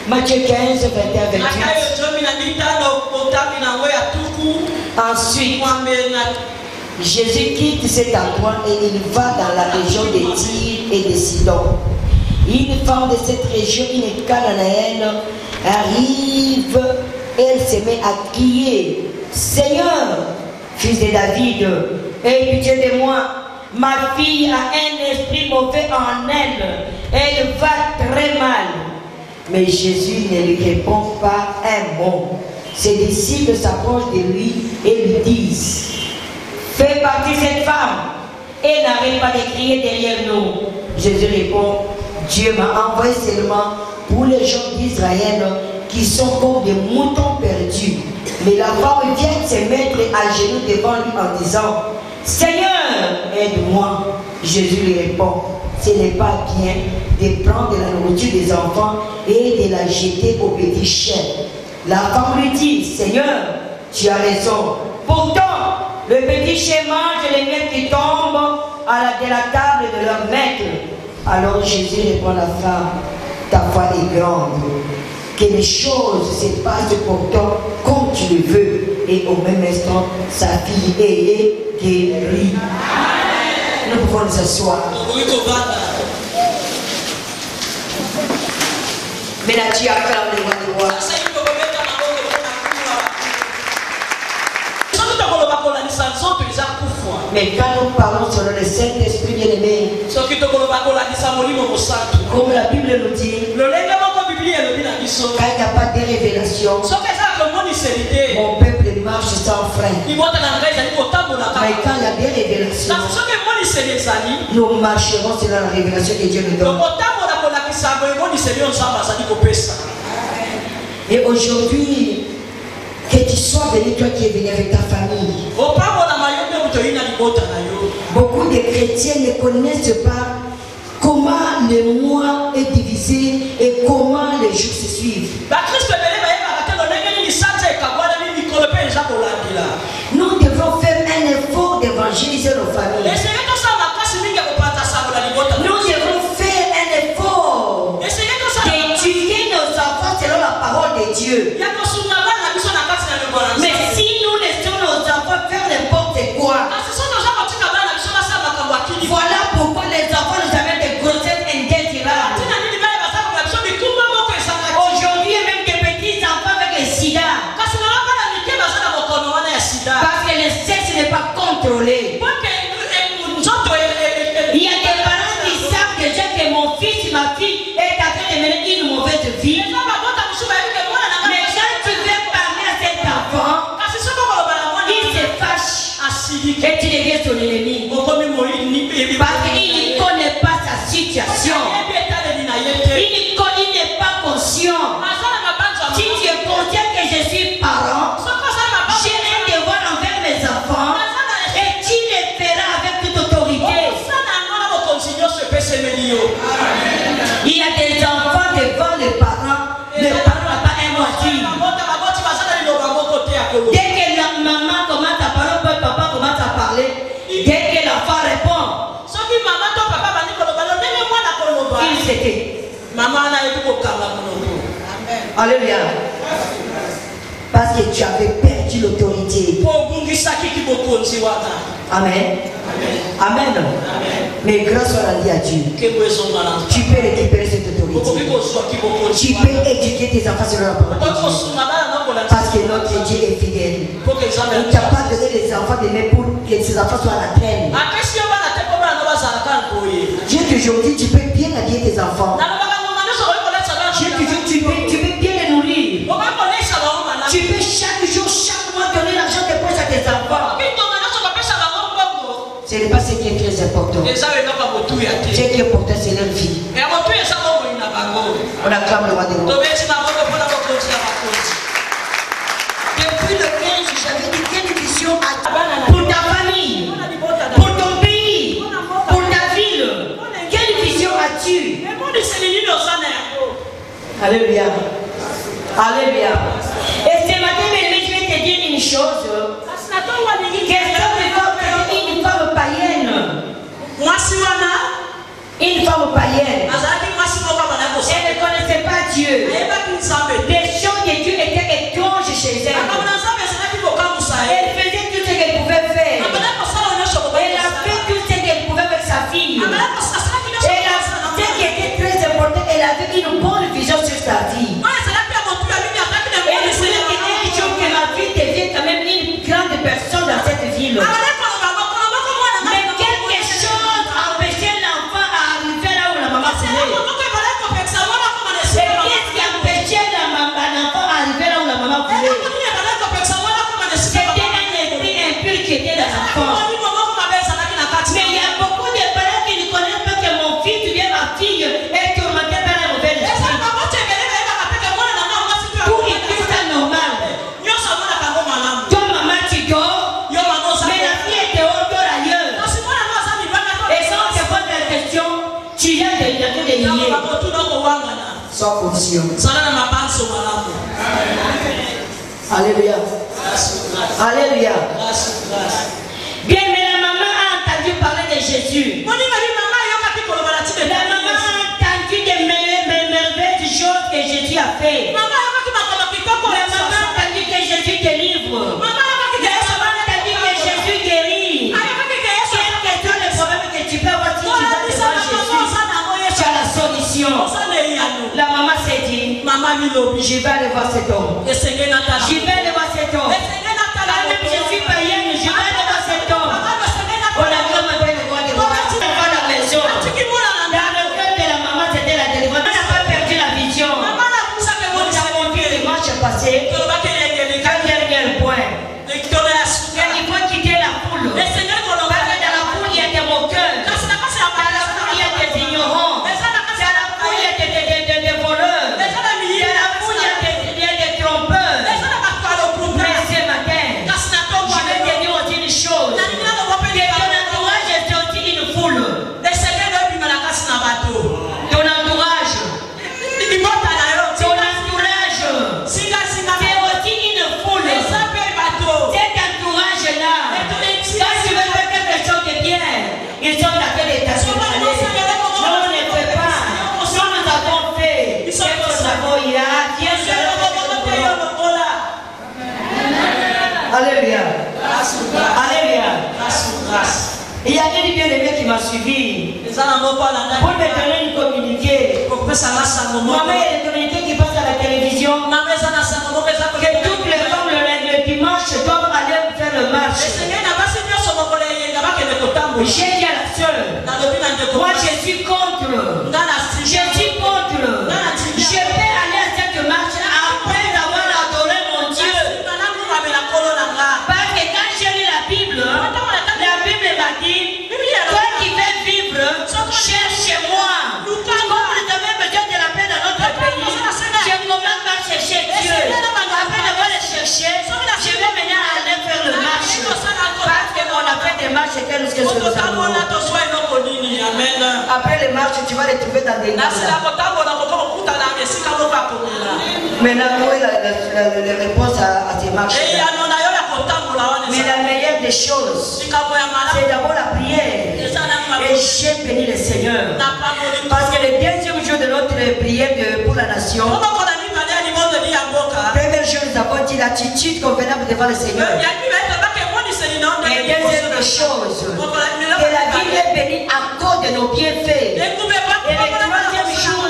Matthieu 15, 21, 28. Ensuite, Jésus quitte cet endroit et il va dans la région de Tyr et de Sidon. Une femme de cette région, une Cananéenne, arrive, elle se met à crier: Seigneur, fils de David, aie pitié de moi. Ma fille a un esprit mauvais en elle. Elle va très mal. Mais Jésus ne lui répond pas un mot. Ses disciples s'approchent de lui et lui disent: fais partie de cette femme. Elle n'arrête pas de crier derrière nous. Jésus répond: Dieu m'a envoyé seulement pour les gens d'Israël qui sont comme des moutons perdus. Mais la femme vient se mettre à genoux devant lui en disant: Seigneur, aide-moi. Jésus lui répond: ce n'est pas bien de prendre la nourriture des enfants et de la jeter aux petits chiens. La femme lui dit: Seigneur, tu as raison. Pourtant, le petit chien mange les miettes qui tombent de la table de leur maître. Alors Jésus répond à la femme: ta foi est grande. Que les choses se passent pour toi comme tu le veux. Et au même instant, sa fille est guérie. Nous pouvons nous asseoir. Mais là, tu acclames les rois des rois. Mais quand nous parlons sur le Saint-Esprit bien-aimé, comme la Bible nous dit, quand il n'y a pas de révélation, mon peuple marche sans frein. Mais quand il y a des révélations, nous marcherons selon la révélation que Dieu nous donne. Et aujourd'hui, que tu sois béni, toi qui es venu avec ta famille. Beaucoup de chrétiens ne connaissent pas comment le mois est divisé et comment les jours se suivent. Nous devons faire un effort d'évangéliser nos familles. Nous devons faire un effort d'éduquer nos enfants selon la parole de Dieu. Mais si nous laissons nos enfants faire n'importe quoi, voilà pourquoi les enfants nous amènent des grossesses indésirables. Aujourd'hui, même des petits enfants avec le sida. Parce que le sexe n'est pas contrôlé. Il y a des parents qui savent déjà que mon fils, ma fille est en train de mener une mauvaise vie. Mais quand tu veux parler à cet enfant, il se fâche et tu deviens son ennemi. Parce qu'il ne connaît pas sa situation. Il n'est pas conscient. Si tu es conscient que je suis parent, j'ai un devoir envers mes enfants et tu le feras avec toute autorité. Il y a des enfants devant les parents n'a pas un mot à dire. Dès que la maman commence à parler, papa commence à parler, dès que l'enfant répond, il se tait. Alléluia. Parce que tu avais perdu l'autorité. Amen. Amen. Mais grâce à la vie à Dieu, tu peux récupérer cette autorité. Tu peux éduquer tes enfants sur la parole de Dieu. Parce que notre Dieu est fidèle. Il ne t'a pas donné les enfants de même pour que ces enfants soient à la traîne. Dieu toujours dit, tu peux bien habiller tes enfants. Dieu toujours tu peux bien les nourrir. Tu peux chaque jour, chaque mois donner l'argent de poche à tes enfants. Ce n'est pas ce qui est très important. Ce qui est important, c'est leur vie. On acclame le roi des rois. Depuis le 15, j'avais dit quelle vision as-tu pour ta famille, pour ton pays, pour ta ville. Quelle vision as-tu? Alléluia. Alléluia. Et ce matin, je vais te dire une chose. Une femme païenne, une femme femme païenne. Elle ne connaissait pas Dieu. Les choses de Dieu étaient étranges chez elle. Elle faisait tout ce qu'elle pouvait faire. Elle a fait tout ce qu'elle pouvait avec sa fille. Ce qui était très important, elle avait une bonne vision sur sa vie. Elle voulait qu'un jour que ma fille devienne quand même une grande personne dans cette ville. Mais quelque chose empêchait l'enfant à arriver là où la maman voulait. Et qu'est-ce qui empêchait l'enfant à arriver là où la maman voulait? C'était un esprit impur qui était dans l'enfant. Mais il y a beaucoup de parents qui ne connaissent pas que mon fils ou bien ma fille est tourmentée par un mauvais esprit. Pour qu'ils puissent être normal. Toi, maman, tu dors, mais la fille est dehors, dort ailleurs. Et quand on te pose la question, tu viens de nier. Sans condition. Alléluia. Alléluia. Bien, mais la maman a entendu parler de Jésus. La maman a entendu des merveilleuses choses que Jésus a fait. La maman a entendu que Jésus délivre. La maman a entendu que Jésus guérit. Quel que soit le problème que tu peux avoir, si tu vas devant Jésus, tu as la solution. La maman s'est dit, je vais aller voir cet homme. Je vais aller voir cet homme. Quand même je suis païenne, je vais aller voir cet homme. On a vraiment besoin de voir des voix. On va à la maison. Dans le cœur de la maman, c'était la délivrance. On n'a pas perdu la vision. On a conduit les marches passées. Quand dernier point. Il faut quitter la foule. Parce que dans la foule, il y a des moqueurs. Dans la foule, il y a des ignorants. Dans la foule, il y a des voleurs. Dans la foule, il y a des trompeurs. Mais ce matin, je vais te dire aussi une chose. Que ton entourage est aussi une foule. Ton entourage. C'est aussi une foule. Cet entourage-là, quand tu veux faire quelque chose de bien, ils sont d'accord d'état sur le nous on ne fait pas. Nous avons fait. Nous avons eu Alléluia. Alléluia. Il y a des bien-aimés qui m'ont suivi. Pour me donner une communiqué. Maman, il y a des communiqués qui passent à la télévision. Que toutes les femmes le dimanche doivent aller faire le marche. J'ai dit à la soeur, moi je suis contre. Je suis contre. Je vais aller à cette marche après avoir adoré mon Dieu. Parce que quand j'ai lu la Bible m'a dit, toi qui veux vivre, cherche-moi. Comme nous avons besoin de la paix dans notre pays, je commence par chercher Dieu. Après d'avoir le cherché, je vais maintenant aller faire le marche. Parce qu'on a fait des marches et que nous avons. Après les marches, tu vas les trouver dans des marches. Maintenant, où est la réponse à ces marches? Mais la meilleure des choses, c'est d'abord la prière. Et j'ai béni le Seigneur. Parce que le deuxième jour de notre prière pour la nation, premier jour, nous avons dit l'attitude convenable devant le Seigneur. Et deuxième des choses, que la vie est bénie à cause de nos bienfaits. Et le troisième jour,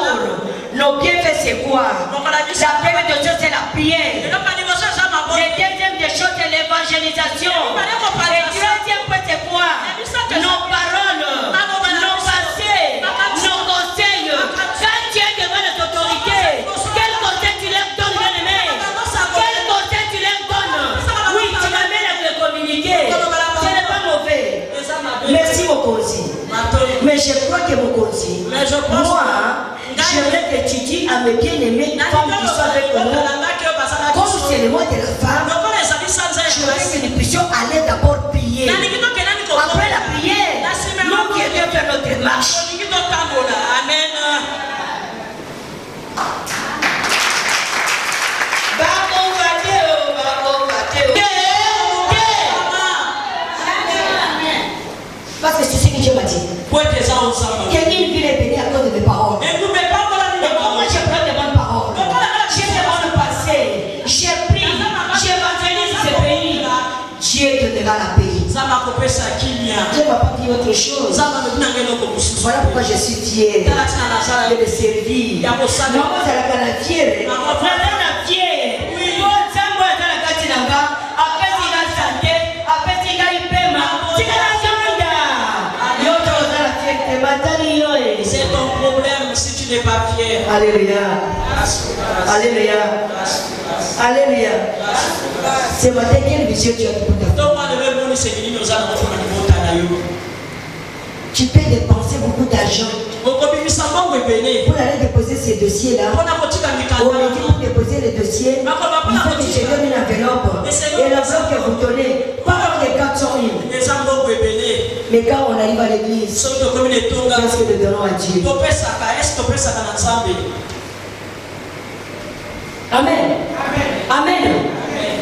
nos bienfaits c'est quoi? La première des choses c'est la prière. Le deuxième des choses c'est l'évangélisation. Le troisième point c'est quoi? Nos paroles, nos pensées, nos conseils. Quand tu es devant les autorités, quel conseil tu leur donnes, bien-aimé? Quel conseil tu leur donnes? Oui, tu m'amènes à te communiquer. Ce n'est pas mauvais. Merci Mokonzi. Mais je crois que Mokonzi, moi, j'aimerais que tu dis à mes bien-aimés femmes qui sont avec nous, comme c'est le mois de la femme, je voudrais que nous puissions aller d'abord prier. Après la prière, nous qui allons faire notre marche. Amen. Parce que c'est ce que Dieu m'a dit. Quelle ville est bénie à dit autre chose. Voilà pourquoi je suis fier de le servir. Non, moi, c'est la fière. C'est ton problème si tu n'es pas fier. Alléluia. Alléluia. Alléluia. C'est ma dernière vision que tu as pour ta vie. Tu peux dépenser beaucoup d'argent pour aller déposer ces dossiers-là. Au midi, pour déposer les dossiers, il faut que je donne une enveloppe. Et l'enveloppe que vous donnez, pas les 400 000. Mais quand on arrive à l'église, qu'est-ce que nous donnons à Dieu? Amen. Amen.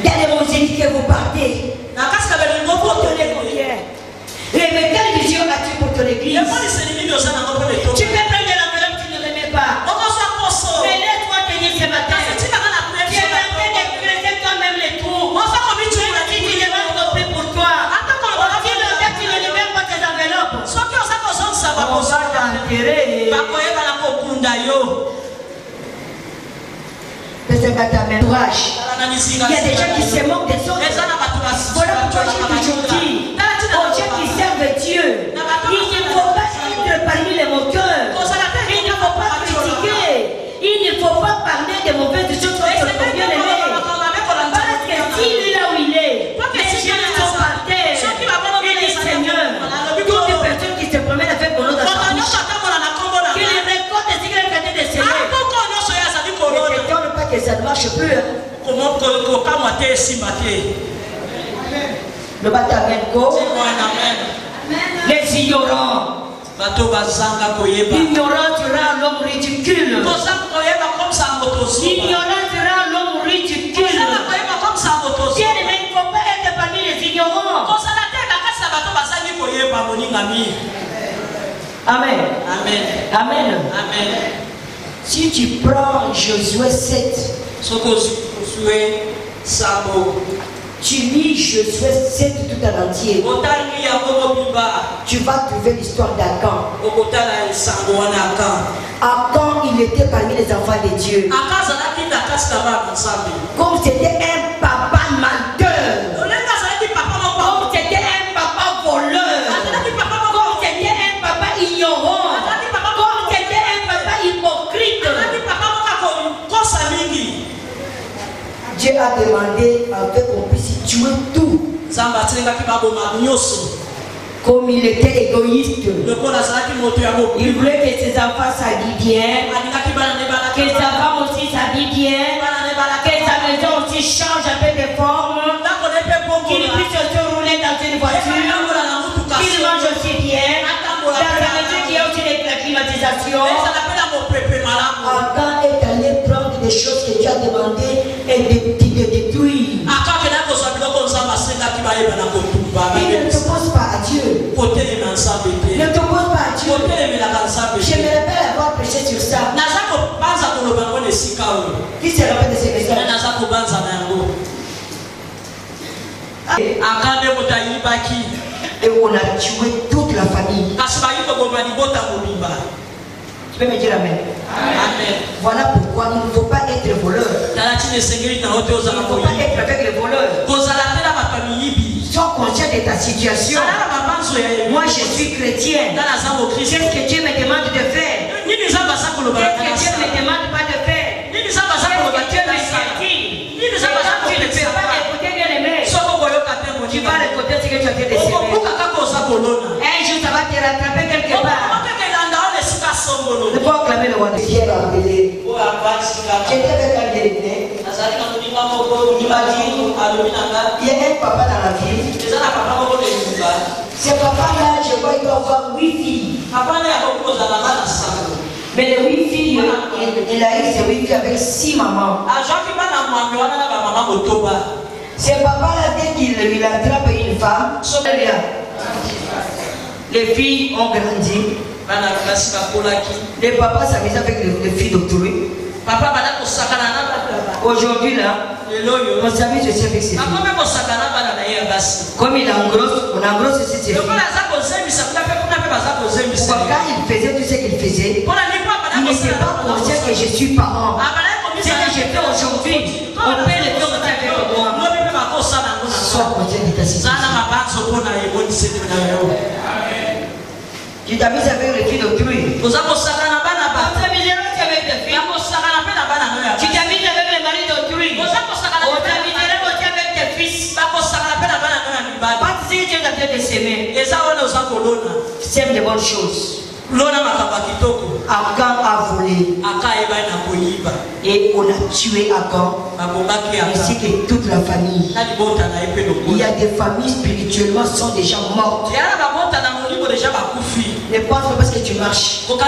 Il y a des évangélistes que vous partez. Pour donner combien? Mais quelle vision as-tu pour ton église? Tu peux prendre l'enveloppe, tu ne remets pas. Mais laisse-moi te dire ce matin. Tu es en train de creuser toi-même les trous. Tu ne vas pas plus pour toi. Tu ne remets pas tes enveloppes. On va t'enterrer. C'est pas ta main courage. Il y a des gens qui se moquent des autres. Voilà pourquoi je dis aux gens qui servent Dieu, il ne faut pas être parmi les moqueurs. Il ne faut pas critiquer. Il ne faut pas parler de mauvaises choses contre ton bien-aimé. Parce que s'il est là où il est, les gens sont par terre. Il dit Seigneur, toutes les personnes qui se promènent avec mon nom dans sa bouche, qu'il les récolte et qu'il les traite de Seigneur. Ne t'étonne pas que ça ne marche plus. Le bataille les ignorants. L'ignorant sera l'homme ridicule. L'ignorant sera l'homme ridicule. Bien aimé, il ne faut pas être parmi les ignorants. Amen. Amen. Amen. Amen. Si tu prends Josué 7, tu lis Josué 7 tout en entier, tu vas trouver l'histoire d'Akan. Akan, il était parmi les enfants de Dieu. Comme c'était un papa menteur, comme c'était un papa voleur, comme c'était un papa ignorant, comme c'était un papa hypocrite. Dieu a demandé qu'on puisse tuer tout. Comme il était égoïste, il voulait que ses enfants s'habillent bien, que sa femme aussi s'habille bien, que sa maison aussi change un peu de forme, qu'il puisse se rouler dans une voiture, qu'il mange aussi bien, dans sa maison qu'il y a aussi la climatisation. Akan est allé prendre des choses que Dieu a demandé et de détruire. Il ne t'oppose pas à Dieu. Ne t'oppose pas à Dieu. J'aimerais bien avoir prêché sur ça. Qui se rappelle de ces messages? Et on a tué toute la famille. Tu peux me dire amen. Amen. Voilà pourquoi il ne faut pas être voleur. Il ne faut pas être avec les voleurs. Sois conscient de ta situation. Moi je suis chrétien. Qu'est-ce que Dieu me demande de faire? Qu'est-ce que Dieu ne me demande pas de faire? Qu'est-ce que Dieu me dit? Et quand tu ne peux pas écouter bien aimé, tu vas écouter ce que tu as fait de sévère. Un jour ça va te rattraper quelque part. Ne pas acclamer le roi de Pierre à Bélé. J'étais avec un délégué. Il m'a dit, il y a un papa dans la ville. Ce papa-là, je vois, il doit avoir 8 filles. Mais les 8 filles, il a eu ses 8 filles avec 6 mamans. Ce papa-là, dès qu'il attrape une femme, les filles ont grandi. Les papas s'amusent avec les filles d'autrui. Aujourd'hui là, vous savez, je sais que c'est fini. Comme il engrosse, on engrosse ici, c'est fini. Pourquoi quand il faisait tout ce qu'il faisait, il n'était pas conscient que je suis parent. Ce que je fais aujourd'hui, on peut le faire avec moi. Sois conscient de ta situation. Tu t'amuses avec les filles d'autrui. Tu t'amuses avec les filles. Tu t'amuses avec les maris d'autrui. Tu t'amuses avec tes fils. Pas si Dieu t'a fait de s'aimer. Sème de bonnes choses. Akan a volé. Et on a tué Akan. Ainsi que toute la famille. Il y a des familles spirituellement sont déjà mortes. Ne pense pas parce que tu marches. Il ne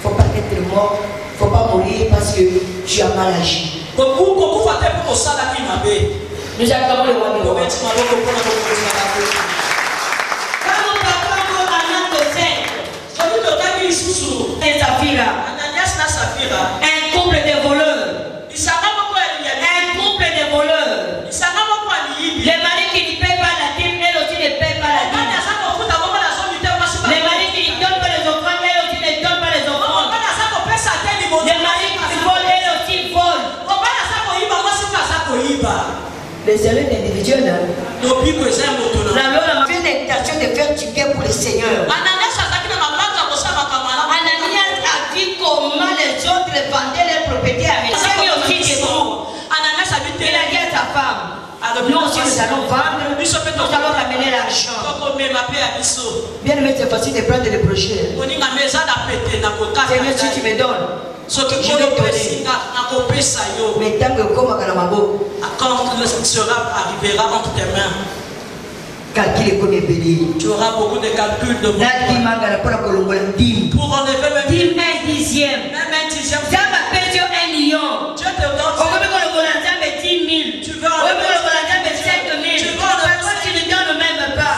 faut pas être mort. Il ne faut pas mourir parce que tu as mal agi. Nous acclamons le roi de roi. Et Saphira, un couple de voleurs, un couple de voleurs, les maris qui ne paient pas la dîme, elles aussi ne paient pas la dîme. Les maris qui ne donnent pas les offrandes, elles aussi ne donnent pas les offrandes. Les maris qui volent, elles aussi volent. Les élèves individuels, nous avons fait l'intention de faire du bien pour le Seigneur. Ananias a vu comment les autres vendaient leurs propriétés à Dieu. Il a dit à sa femme, nous aussi nous allons vendre, nous allons ramener l'argent. Bien aimé, c'est facile de prendre des projets. Seigneur, si tu me donnes, je vais donner. Mais tant que comme à Kalamabo, quand cela arrivera entre tes mains, calculer comme béni. tu auras beaucoup de calculs de pour enlever même un dixième. Même un dixième. Ça m'appelle Dieu 1 million. Dieu te donne. On va mettre le 10 000. Tu veux enlever le 5 000. Tu veux enlever. Tu ne donnes même pas.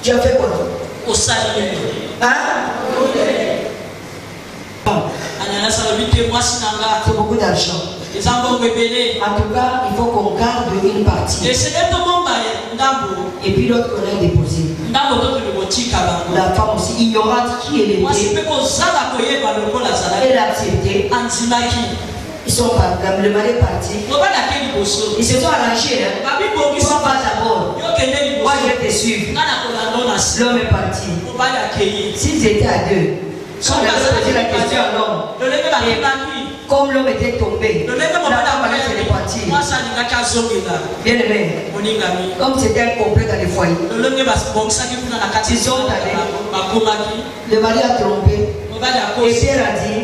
Tu as fait quoi? Au salut. Hein? C'est beaucoup d'argent. En tout cas, il faut qu'on garde une partie. Et puis l'autre qu'on a déposé. La femme aussi ignorante qui elle était. Elle a accepté. Ils sont partis. Le mari est parti. Ils se sont arrangés. Toi pas d'abord. Moi je vais te suivre. L'homme est parti. S'ils étaient à deux, on a posé la question à l'homme. Comme l'homme était tombé, la femme allait se répartir. Bien aimé, comme c'était un complet dans les foyers, ils sont allés. Le mari a trompé. Et Pierre a dit,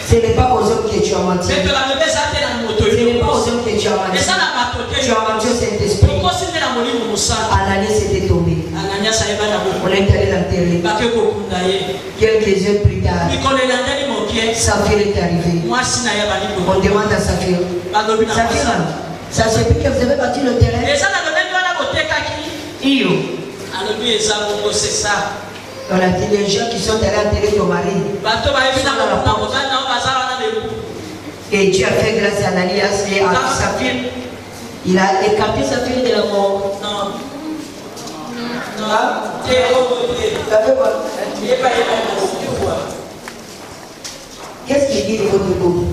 ce n'est pas aux hommes que tu as menti. Ce n'est pas aux hommes que tu as menti. Tu as menti au Saint-Esprit. Ananias était tombé. On est allé l'enterrer. Quelques heures plus tard, Saphir est arrivé. On demande à Saphir, ça se peut que vous avez bâti le terrain? Iyo. On a dit les gens qui sont allés enterrer ton mari. Et Dieu a fait grâce à Ananias et à Saphir. Il a écarté Saphir de la mort. Non. Qu'est-ce qui dit de votre couple?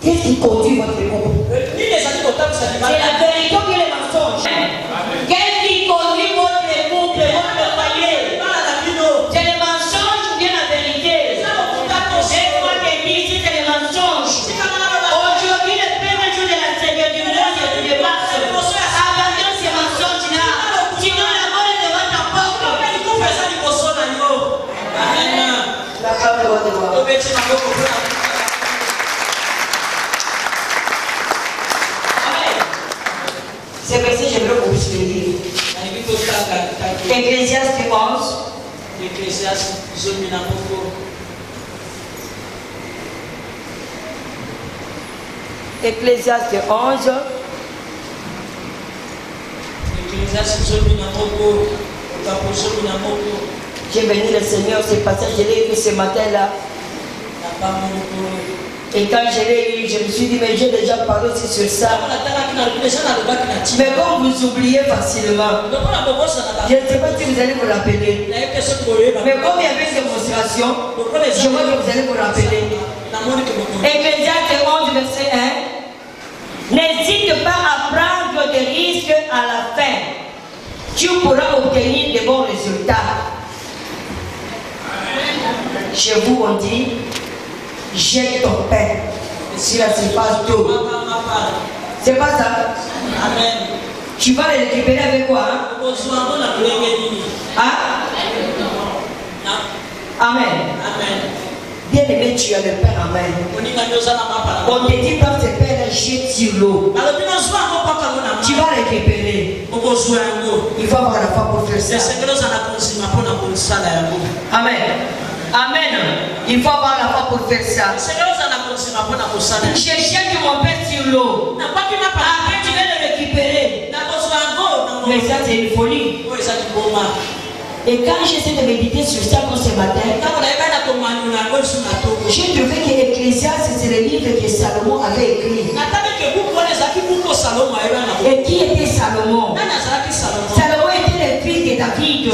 Qu'est-ce qui conduit votre couple? C'est la vérité ou les mensonges? Qu'est-ce qui conduit votre couple, votre foyer? C'est les mensonges ou bien la vérité? C'est quoi qui dit ici, c'est les mensonges. Aujourd'hui, le premier jour de la Seigneur du mois, c'est le mars. Abandonne ces mensonges-là. Sinon, la mort est devant ta porte. La femme de votre roi. C'est verset, je veux vous le lire. Ecclésiaste 11. Ecclésiaste 11. Ecclésiaste 11. J'ai béni le Seigneur, ce passage, je l'ai eu ce matin-là. Et quand je l'ai eu, je me suis dit, mais j'ai déjà parlé aussi sur ça. Mais bon, vous oubliez facilement. Je ne sais pas si vous allez vous rappeler. Mais comme il y avait une démonstration, je vois que vous allez vous rappeler. Ecclésiaste 11, verset 1. N'hésite pas à prendre des risques à la fin. Tu pourras obtenir de bons résultats. Chez vous, on dit, jette ton pain sur la surface d'eau. C'est pas ça? Amen. Tu vas le récupérer avec quoi? Hein? Amen. Amen. Bien aimé, tu as le pain en main. On te dit pas ce pain-là, jette sur l'eau. Tu vas récupérer. Il faut avoir la foi pour faire ça. Amen. Amen. Il faut avoir la foi pour faire ça. Je jette mon pain sur l'eau. Après, tu vas le récupérer. Mais ça, c'est une folie. Et quand j'essaie de méditer sur ça comme ce matin, j'ai trouvé que l'Ecclésiaste, c'est le livre que Salomon avait écrit. Et qui était Salomon? Salomon était le fils de David.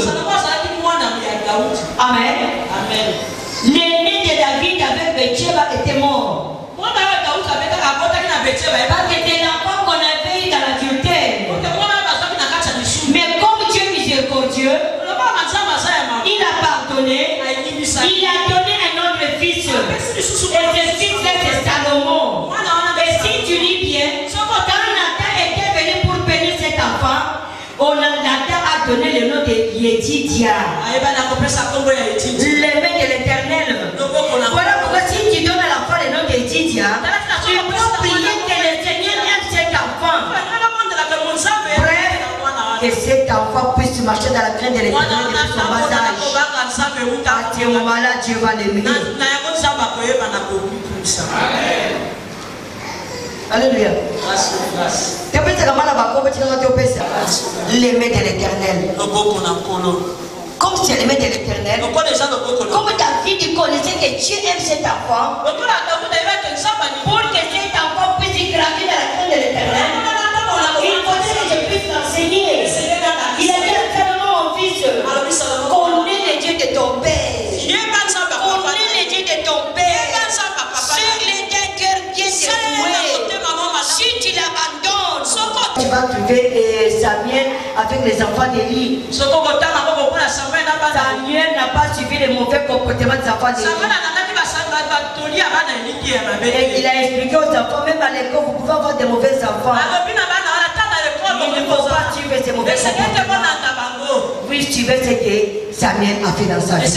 Amen. L'aîné de David avec Bathsheba était mort. Parce que c'était l'enfant qu'on avait eu dans l'adultère. Mais comme Dieu est miséricordieux, il a pardonné. Il a donné un autre fils. Et ce fils-là, c'est Salomon. Et si tu lis bien, quand Nathan était venu pour bénir cet enfant, Nathan a donné le nom de Yedidia. Le maître de l'Éternel. Voilà pourquoi si tu donnes à l'enfant le nom de Yedidia, tu peux prier que le Seigneur aime cet enfant. Bref, que cet enfant puisse marcher dans la crainte de l'Éternel depuis son bas âge. À ce moment-là, Dieu va l'aimer. Alléluia. L'aimer de l'Éternel. Comme c'est l'aimer de l'Éternel. Comme David connaissait que Dieu aime cet enfant. Pour que cet enfant puisse gravir dans la crainte de l'Éternel, il faudrait que je puisse l'enseigner. Il a dit à Salomon, mon fils, connais les dieux de ton père. Connais les dieux de ton père. Sur les cœurs bien dévoués. Si tu l'abandonnes, tu vas trouver Samuel avec les enfants d'Élie. Samuel n'a pas suivi les mauvais comportements des enfants d'Élie. Et il a expliqué aux enfants, même à l'école, vous pouvez avoir des mauvais enfants. Il ne faut pas suivre ces mauvais comportements. Oui, tu veux ce que Samuel a fait dans sa vie.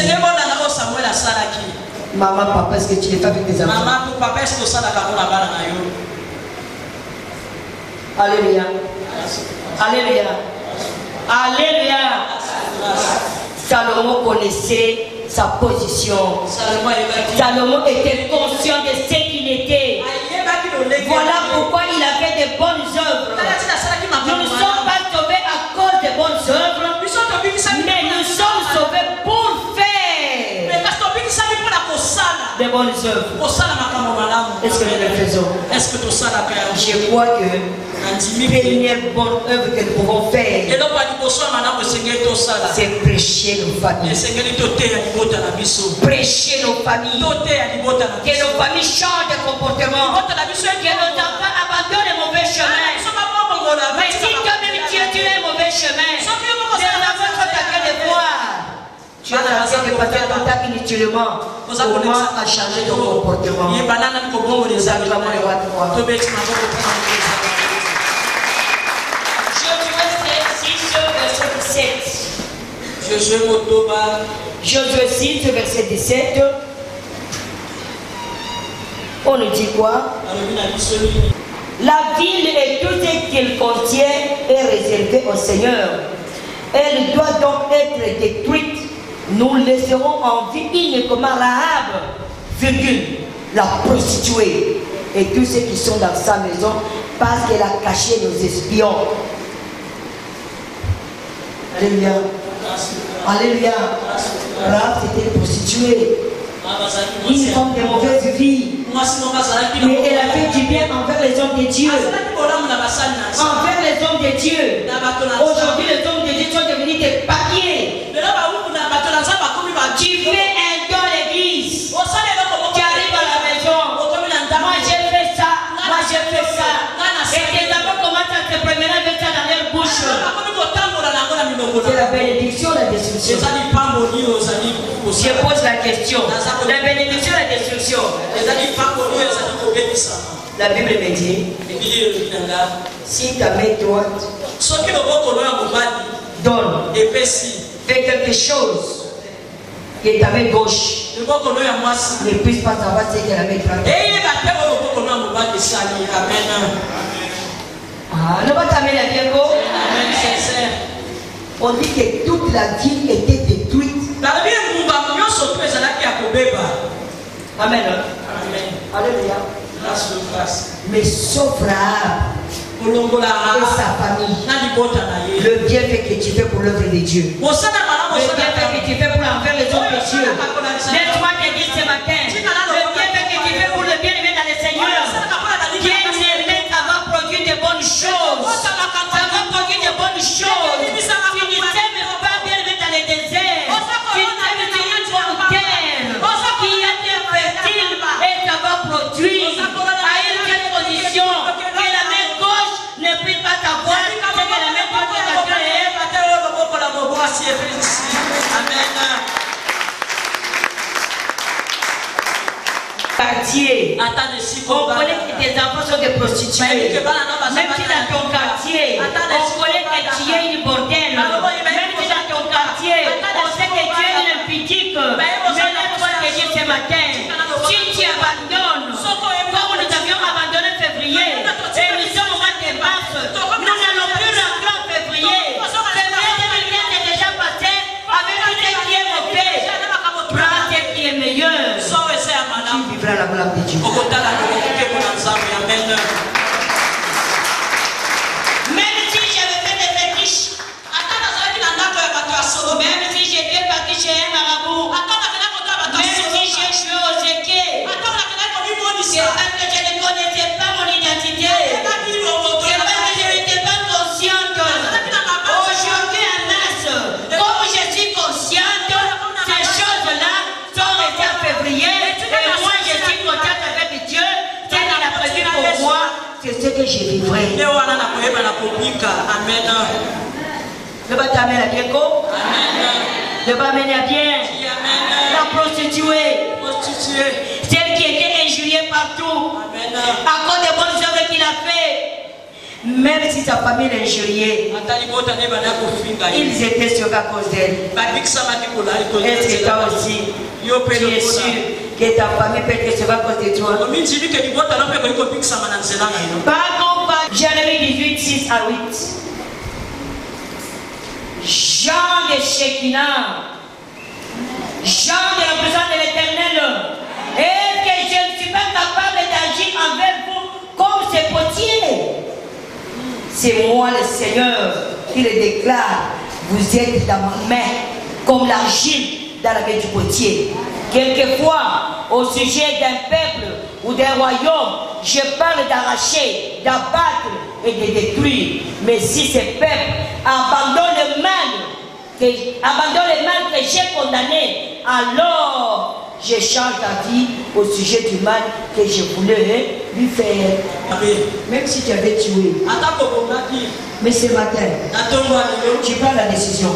Maman, papa, est-ce que tu l'as fait avec tes enfants? Maman, papa, est-ce que ça n'a pas Alléluia. Alléluia. Alléluia. Salomon connaissait sa position. Salomon était conscient de ce qu'il était. Voilà pourquoi il a fait de bonnes œuvres. Nous ne sommes pas sauvés à cause de bonnes œuvres, mais nous sommes sauvés pour faire de bonnes œuvres. Est-ce que nous le faisons? Je crois que la première bonne œuvre que nous pouvons faire, c'est prêcher nos familles. Prêcher nos familles. Que nos familles changent de comportement. Que nos enfants abandonnent les mauvais chemins. Mais si toi-même tu as un mauvais chemin, les enfants sont en train de voir. Tu es en train de passer ton temps inutilement. Comment à changer ton comportement? Nous acclamons le roi de roi. Josué 6, verset 17. On nous dit quoi? La ville et tout ce qu'il contient est réservé au Seigneur. Elle doit donc être détruite. Nous laisserons en vie uniquement Rahab, virgule, la prostituée, et tous ceux qui sont dans sa maison, parce qu'elle a caché nos espions. Alléluia. Alléluia. Rahab était prostituée. Une femme de mauvaise vie. Mais elle a fait du bien envers les hommes de Dieu. Envers les hommes de Dieu. Aujourd'hui, les hommes de Dieu sont devenus des papiers. Tu fais un don à l'église. Tu arrives à la maison. Moi j'ai fait ça. Moi j'ai fait ça. Et tes enfants commencent à se promener avec ça dans leur bouche. C'est la bénédiction, la destruction. Je pose la question. La bénédiction, la destruction. La Bible me dit, si ta main droite donne, fais quelque chose, que ta main gauche ne puisse pas savoir ce que la main droite. Ah, ne va t'amener la bien. On dit que toute la ville était détruite. Amen. Alléluia. Mais sauf Rahab et sa famille, le bienfait que tu fais pour l'œuvre de Dieu, le bienfait que tu fais pour envers les autres de Dieu, laisse-moi te dire ce matin, le bienfait que tu fais pour le bien-aimé dans le Seigneur, bien-aimé, ça va produire de bonnes choses. Ça va produire de bonnes choses. Tu ne t'aimes pas bien-aimé dans le désert. Tu t'aimes sur une bonne terre qui a été fertile et ça va produire à une telle condition que la main gauche ne puisse pas savoir ce que la main droite a créé. Amen. Quartier. On connaît que tes enfants sont des prostituées. Même si dans ton quartier, on connaît que tu es une bordelle. Même si dans ton quartier, on sait que tu es une impudique. Mais laisse-moi te dire ce matin, si tu abandonnes, comme nous avions abandonné en février, et nous sommes au mois de mars, nous n'allons plus rentrer en février. Février 2015 est déjà passé avec tout ce qui est mauvais. Prends ce qui est meilleur. Tu vivras la gloire de Dieu. Même si j'avais fait des fétiches, même si j'étais parti chez un marabout, même si j'ai joué aux équipes, c'est parce que je ne connaissais pas mon identité, c'est parce que je n'étais pas consciente. Aujourd'hui en masse, comme je suis consciente, ces choses-là sont restées en février, et moi je suis contente avec Dieu, ce qu'il a prévu pour moi, c'est ce que je vivrai. Amen. Ne va t'amener à bien quoi? Ne va mener à bien. La prostituée. Celle qui était injuriée partout. À cause des bonnes œuvres qu'il a fait. Même si sa famille l'injuriait, ils étaient sûrs à cause d'elle. Est-ce que toi aussi, tu es sûr que ta famille peut être sauvée à cause de toi? Par contre, Jérémie 18, 6 à 8. Jean de Shekinah, Jean de la présence de l'Éternel, et que je ne suis pas capable d'agir envers vous comme ces potiers. C'est moi le Seigneur qui le déclare. Vous êtes dans ma main comme l'argile dans la main du potier. Quelquefois, au sujet d'un peuple ou d'un royaume, je parle d'arracher, d'abattre et de détruire. Mais si ces peuples abandonnent le mal que j'ai condamné, alors je change d'avis au sujet du mal que je voulais lui faire. Même si tu avais tué. Mais ce matin, tu prends la décision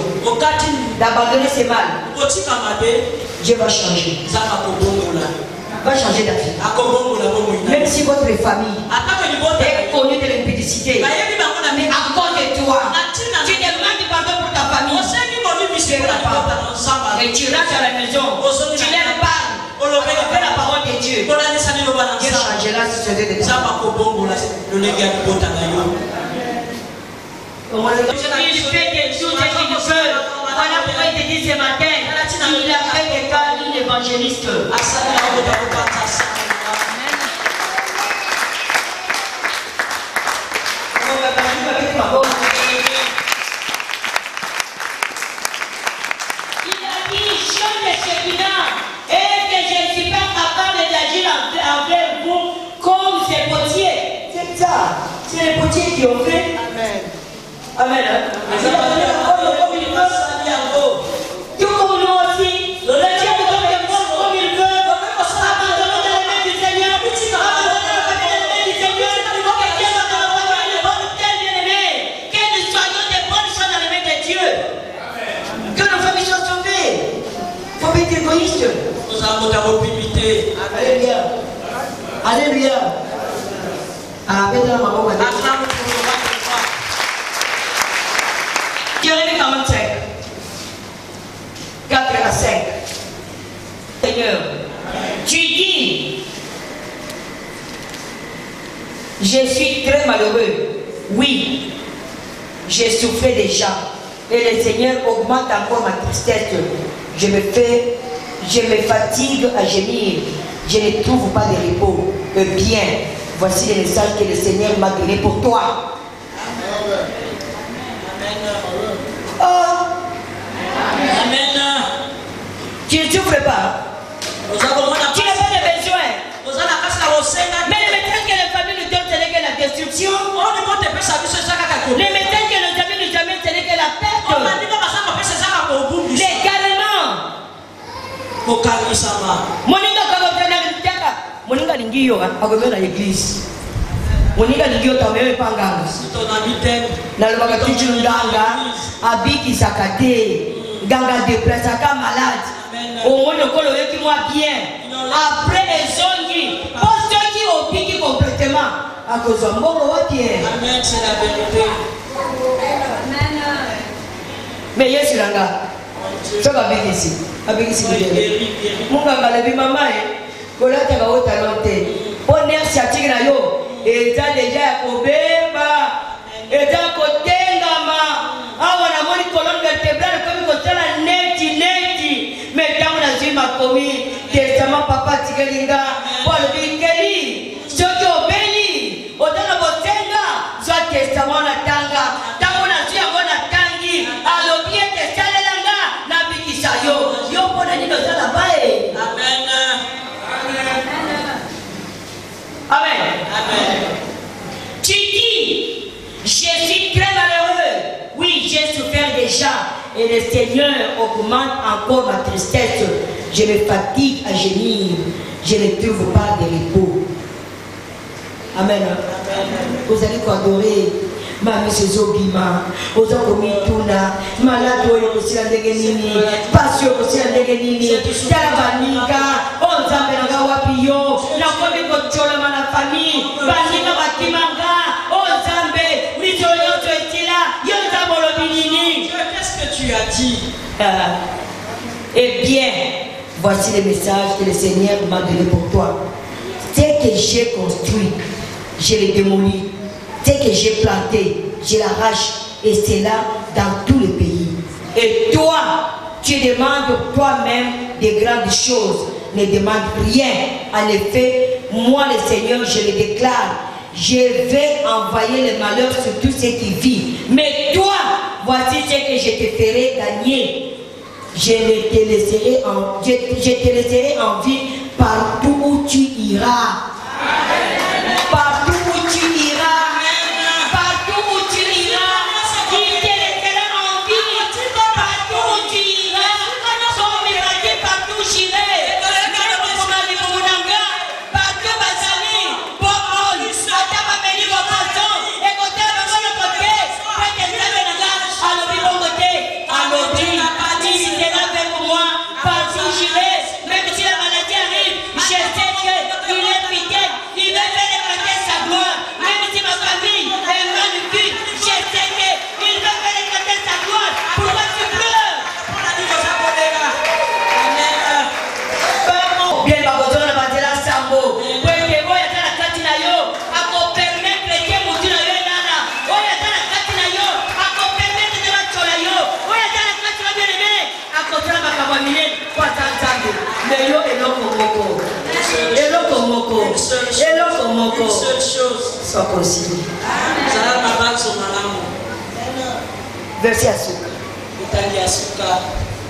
d'abandonner ce mal. Dieu va changer. Va changer d'avis. Même si votre famille est connue de l'impudicité, mais à cause de toi, tu demandes pardon pour ta famille. Tu es capable. Et tu rentres à la maison, tu leur parles, avec la parole de Dieu. Dieu changera si tu es de ça. Il fait des choses qu'il veut. Voilà pourquoi il te dit ce matin, il a fait des cas d'une évangéliste. Dieu qui ont fait. Amen. Tout comme nous aussi, le Dieu nous donne des bons comme il veut. Abandonnons dans les mains du Seigneur. Abandonnons dans les mains du Seigneur. Que Dieu va nous envoyer les bonnes terres bien-aimées. Que nous soyons des bonnes choses dans les mains de Dieu. Que nos familles soient sauvées. Il faut pas être égoïste. Nous avons de la mobilité. Alléluia. Alléluia. Amen. Jérémie 45. 4 à 5. Seigneur, tu dis, je suis très malheureux. Oui, j'ai souffert déjà. Et le Seigneur augmente encore ma tristesse. Je me fatigue à gémir. Je ne trouve pas de repos. Bien, voici le message que le Seigneur m'a donné pour toi. Oh. Amen. Tu ne souffres pas. Tu n'as pas de besoin. Mais le message que les familles nous donnent, ce n'est que la destruction. Le message que nos amis nous amènent, ce n'est que la perte. Légalement. Moninga lingio akomena l'église. Moninga lingio tameme panganga. Na le bakati nganga abiki sakate. Ganga déplace aka malade. Au moins le colo qui moi bien. Après les ongi, poste qui obiki complètement. À cause de mon roi bien. Amen, c'est la vérité. Mais yes langa. Ça va bien ici. Avec ici. Mon ganga le maman kolata ka otalonte bonheur sciatique na yo eta déjà kobemba eta kotengama awa na moni colonne vertébrale comme kotala neti mais tant na zima komi testament papa tikelinga Paul bikeli soki obeli otana botenga soit testament na tanga tango na zia bona tangi alobi testalelanga na bikisa yo pona nino sala bae. Amen. Amen. Amen. Tu dis, je suis très malheureux. Oui, j'ai souffert déjà. Et le Seigneur augmente encore ma tristesse. Je me fatigue à gémir. Je ne trouve pas de repos. Amen. Amen. Vous allez adorer. Mami Sezobima, Oza Komituna, Malado Yosila Degenini, Pasio Kosila Degenini, Talabanika, Oza Benaga Wapio, Nakomi Kochola Mana famille, Banika Batimanga, Ozambe, Mitoyo Toetila, Yonza Molobinini. Qu'est-ce que tu as dit? Eh bien, voici le message que le Seigneur m'a donné pour toi. Ce que j'ai construit, je l'ai démoli. Ce que j'ai planté, je l'arrache, et c'est là dans tout le pays. Et toi, tu demandes toi-même des grandes choses, ne demande rien. En effet, moi le Seigneur, je le déclare, je vais envoyer le malheur sur tous ceux qui vivent. Mais toi, voici ce que je te ferai gagner. Je te laisserai en vie partout où tu iras. Partout où tu iras. Une seule chose. Sois possible. Verset Asuka.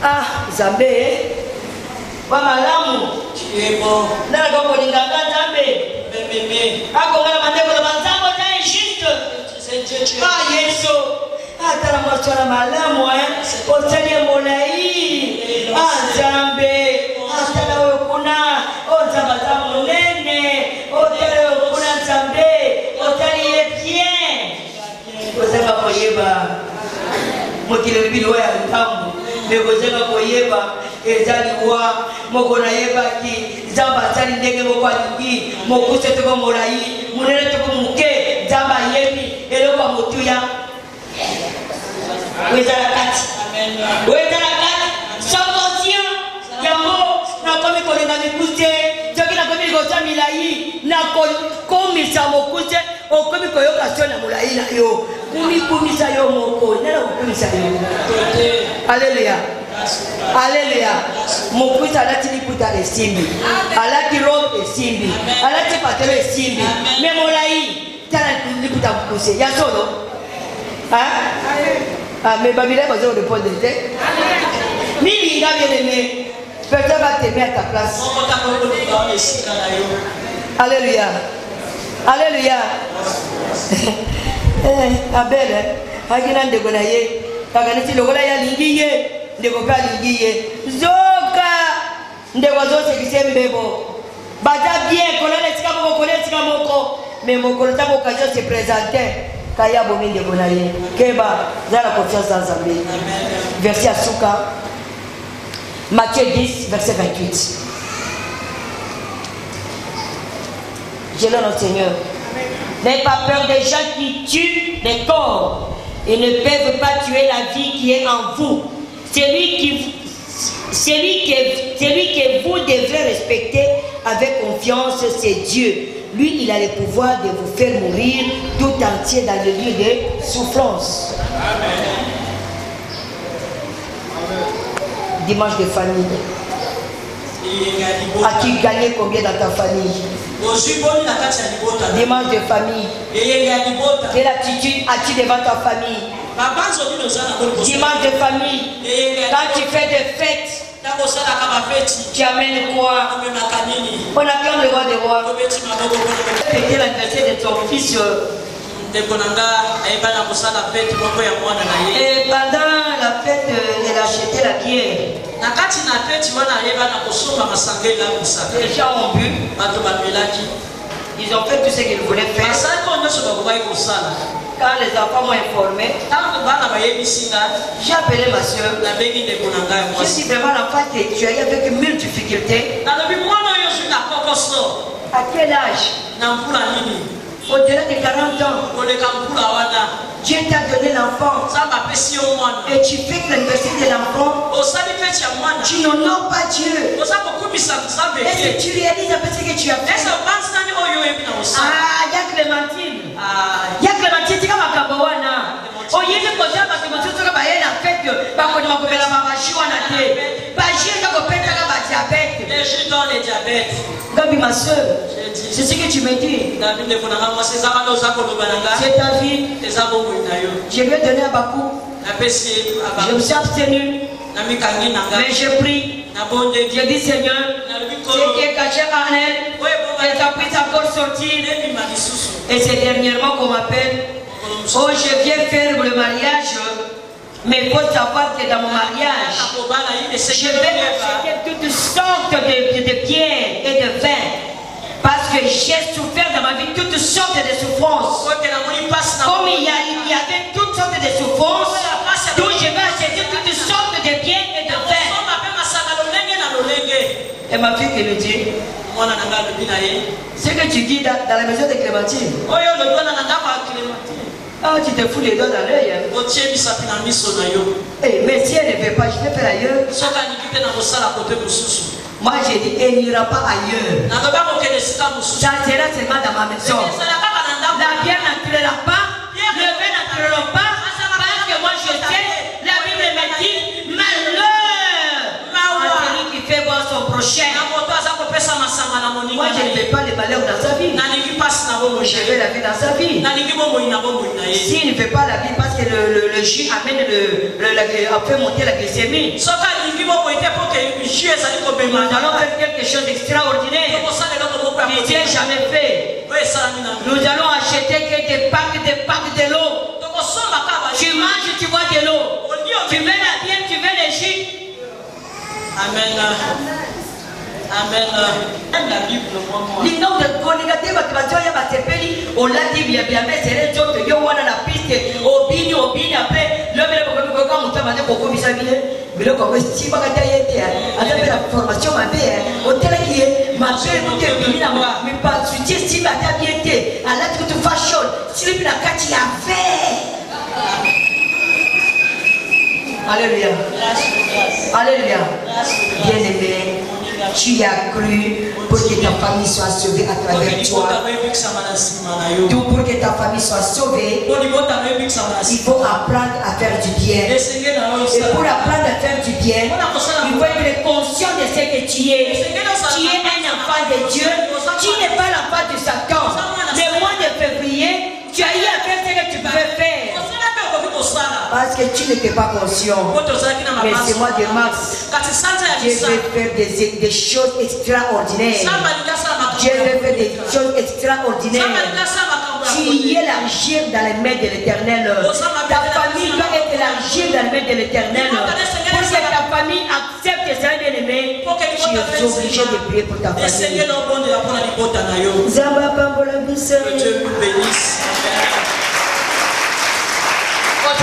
Ah, Zambé. Malamu. Tu es bon. Nana Zambe. Mémé. Akongala mandeko la banzambo ta injuste. Ah, Yeso. Ah, t'as la moitié la malamu, hein. Otele molai. Ah, Zambe. Ah, t'as la okuna. Oh, Zambata monene. Otele okuna Zambe. Otele est bien. Kozanga koyeba. Mokile bilo ya ntambu. Mais kozanga koyeba. Ezaliwa. Mokona yeba ki. Zamba tali ndenge mokwalingi. Mokuse toko molai. Munene toko muke. Zamba yebi. Eloko motuya. Wezala kati. Wezala kati. Sans conscient. Yango. Na komi kolenga mikuse. Joki na komi kosa milai. Na komi sa mokuse. O komi koyoka sio na mulai na yo. Kumi sa yo moko. Nela kumi sa yo. Alléluia. Alléluia. Mokuse alati liputa esimbi. Alati robe esimbi. Alati patelo esimbi. Mais mulai. Tala liputa mokuse. Ya solo. Hein? Ah, mais Babylone va se répondre. Mili, il a bien aimé. Personne va t'aimer à ta place. Alléluia. Alléluia. Abel, Agina de Gonaye, Paganati de Golaya Lingiye, de Goka Lingiye, Zoka, de Wazo Sekisembebo. Bata bien, Koleska, mais mon collecteur occasion se présentait. Kaya Bomi de Gonaye, Keba, dans la confiance dans Zambé. Verset Asuka, Matthieu 10, verset 28. Je l'ai notre Seigneur. N'ayez pas peur des gens qui tuent les corps. Ils ne peuvent pas tuer la vie qui est en vous. Celui que vous devrez respecter avec confiance, c'est Dieu. Lui, il a le pouvoir de vous faire mourir tout entier dans le lieu de souffrance. Amen. Dimanche de famille. As-tu gagné combien dans ta famille? Dimanche de famille. Quelle attitude as-tu devant ta famille? Dimanche de famille. Quand tu fais des fêtes, tu amènes quoi? On acclame le roi des rois. Fêter l'anniversaire de ton fils. Et pendant la fête, elle a acheté la bière. Les gens ont bu. Ils ont fait tout ce qu'ils voulaient faire. Quand les enfants m'ont informé, j'ai appelé ma soeur. Je dis vraiment l'enfant que tu as eu avec 1000 difficultés. À quel âge? Au-delà de 40 ans. Dieu t'a donné l'enfant. Et tu fais l'anniversaire de l'enfant. Tu n'honores pas Dieu. Est-ce que tu réalises un peu ce que tu as fait? Ah, il y a Clémentine. Il y a Clémentine, tu as Makabawana. Oh, il y a des choses qui sont la fête. Gabi, ma soeur, c'est ce que tu me dis. C'est ta vie. Je vais donner à Bakou. Je me suis abstenu. Mais j'ai pris. J'ai dit Seigneur, ce qui est caché en elle, elle t'a pris encore sortir. Et c'est dernièrement qu'on m'appelle. Oh, je viens faire le mariage. Mais il faut savoir que dans mon mariage, je vais acheter toutes sortes de bières et de vin. Parce que j'ai souffert dans ma vie toutes sortes de souffrances. Comme il y avait toutes sortes de souffrances, donc je vais acheter toutes sortes de bières et de vin. Et ma fille qui me dit, ce que tu dis dans la maison de Clémentine. Ah, tu te fous les doigts dans l'œil. Mais si elle ne veut pas, je vais faire ailleurs. Moi j'ai dit, elle n'ira pas ailleurs. Ça sera seulement dans ma maison. La bière n'entrera pas, le vin n'entrera pas, parce que moi je sais, la Bible me dit, malheur à celui qui fait voir son prochain. Moi je ne fais pas les malheurs dans sa vie. Je vais la vie dans sa vie. S'il ne fait pas la vie parce que le jus amène fait monter la glycémie. allons faire quelque chose d'extraordinaire que Dieu n'a jamais fait. Nous allons acheter des packs de l'eau. Tu manges, tu bois de l'eau. Tu veux la bière, tu veux les jus. Amen. Amen. La Bible, l'innom de Koligate Bakatoya Batepeli, on l'a dit bien, mais c'est les autres qui ont la piste, au bini, après, le mec on t'a demandé pourquoi vous savez, mais le comme si Bakataya était, avec la formation, ma mère, au tel qui est, ma mère, vous êtes venu à moi, mais pas tu dis si ma bien été, à la toute fashion, si le la carte a fait. Alléluia. Alléluia. Bien-aimé, tu as cru pour que ta famille soit sauvée à travers toi. Donc pour que ta famille soit sauvée, il faut apprendre à faire du bien. Et pour apprendre à faire du bien, il faut être conscient de ce que tu es. Tu es un enfant de Dieu. Tu n'es pas l'enfant de Satan. Le mois de février, tu as eu à faire ce que tu pouvais faire. Parce que tu n'étais pas conscient. Mais c'est moi de mars. Dieu veut faire des choses extraordinaires. Dieu veut faire des choses extraordinaires. Tu élargir dans les mains de l'Éternel. Ta famille doit être élargie dans les mains de l'Éternel. Pour que ta famille accepte ça, bien-aimé, tu es obligé de prier pour ta famille. Que Dieu vous bénisse. Oh,